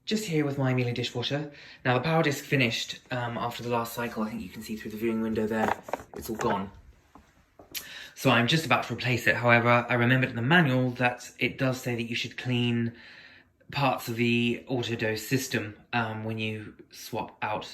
just here with my Miele dishwasher. Now the PowerDisk finished after the last cycle. I think you can see through the viewing window there, it's all gone. So I'm just about to replace it. However, I remembered in the manual that it does say that you should clean parts of the AutoDos system when you swap out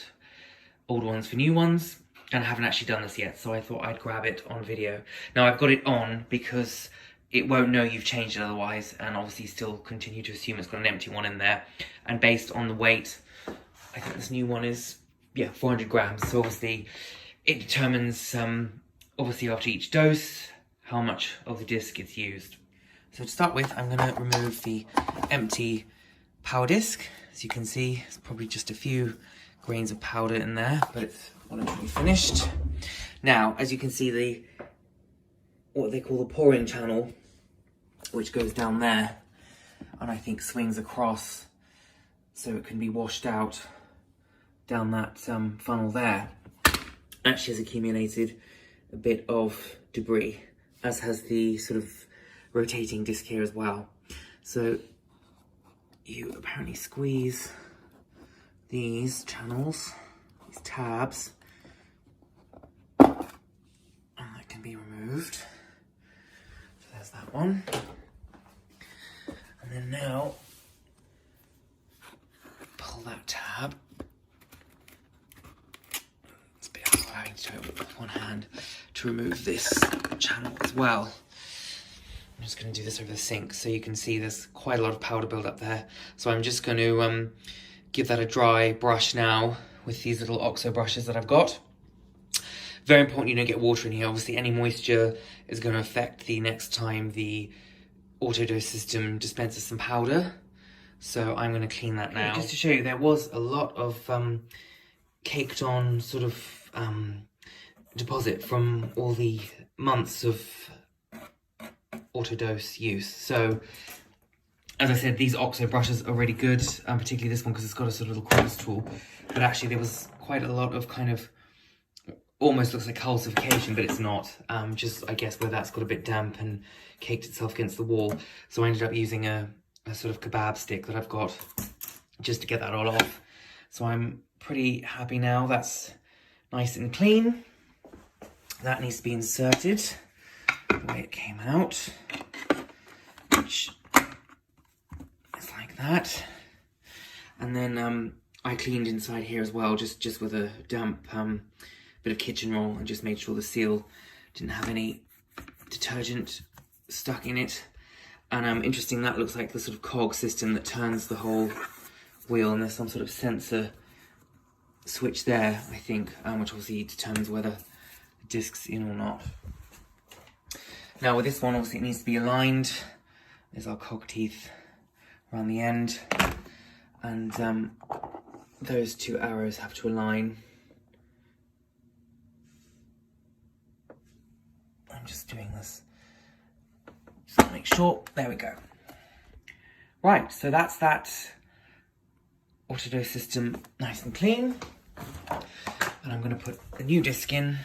old ones for new ones. And I haven't actually done this yet, so I thought I'd grab it on video. Now I've got it on because it won't know you've changed it otherwise, and obviously still continue to assume it's got an empty one in there. And based on the weight, I think this new one is, 400 grams. So obviously it determines, obviously after each dose, how much of the disk gets used. So to start with, I'm gonna remove the empty PowerDisk. As you can see, it's probably just a few grains of powder in there, but it's already finished. Now, as you can see, what they call the pouring channel, which goes down there, and I think swings across so it can be washed out down that funnel there, actually has accumulated a bit of debris, as has the sort of rotating disc here as well. So you apparently squeeze these channels, these tabs, and that can be removed. So there's that one. And then now, pull that tab. It's a bit hard having to do it with one hand to remove this channel as well. I'm just going to do this over the sink so you can see there's quite a lot of powder build up there. So I'm just going to give that a dry brush now with these little OXO brushes that I've got. Very important you don't get water in here. Obviously any moisture is going to affect the next time the AutoDos system dispenses some powder. So I'm going to clean that now. Just to show you, there was a lot of caked on sort of deposit from all the months of AutoDos use. So as I said, these OXO brushes are really good, particularly this one because it's got a sort of little quartz tool. But actually there was quite a lot of kind of, almost looks like calcification, but it's not. Just, I guess, where that's got a bit damp and caked itself against the wall. So I ended up using a sort of kebab stick that I've got just to get that all off. So I'm pretty happy now. That's nice and clean. That needs to be inserted the way it came out, which is like that. And then I cleaned inside here as well, just with a damp bit of kitchen roll, and just made sure the seal didn't have any detergent stuck in it. And interesting, that looks like the sort of cog system that turns the whole wheel, and there's some sort of sensor switch there, I think, which obviously determines whether the disc's in or not. Now with this one, obviously it needs to be aligned. There's our cog teeth around the end, and those two arrows have to align. I'm just doing this just to make sure. There we go. Right, so that's that AutoDos system nice and clean. And I'm going to put a new disc in.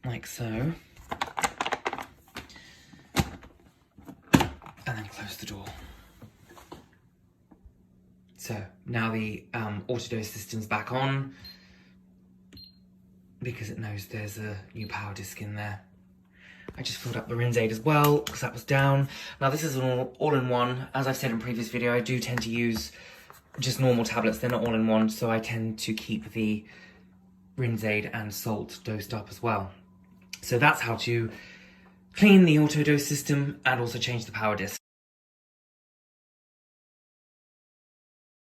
Like so. And then close the door. So now the AutoDos system's back on because it knows there's a new PowerDisk in there. I just filled up the rinse aid as well because that was down. Now this is an all-in-one. As I've said in previous video, I do tend to use just normal tablets. They're not all-in-one, so I tend to keep the rinse aid and salt dosed up as well. So that's how to clean the AutoDos system and also change the PowerDisk.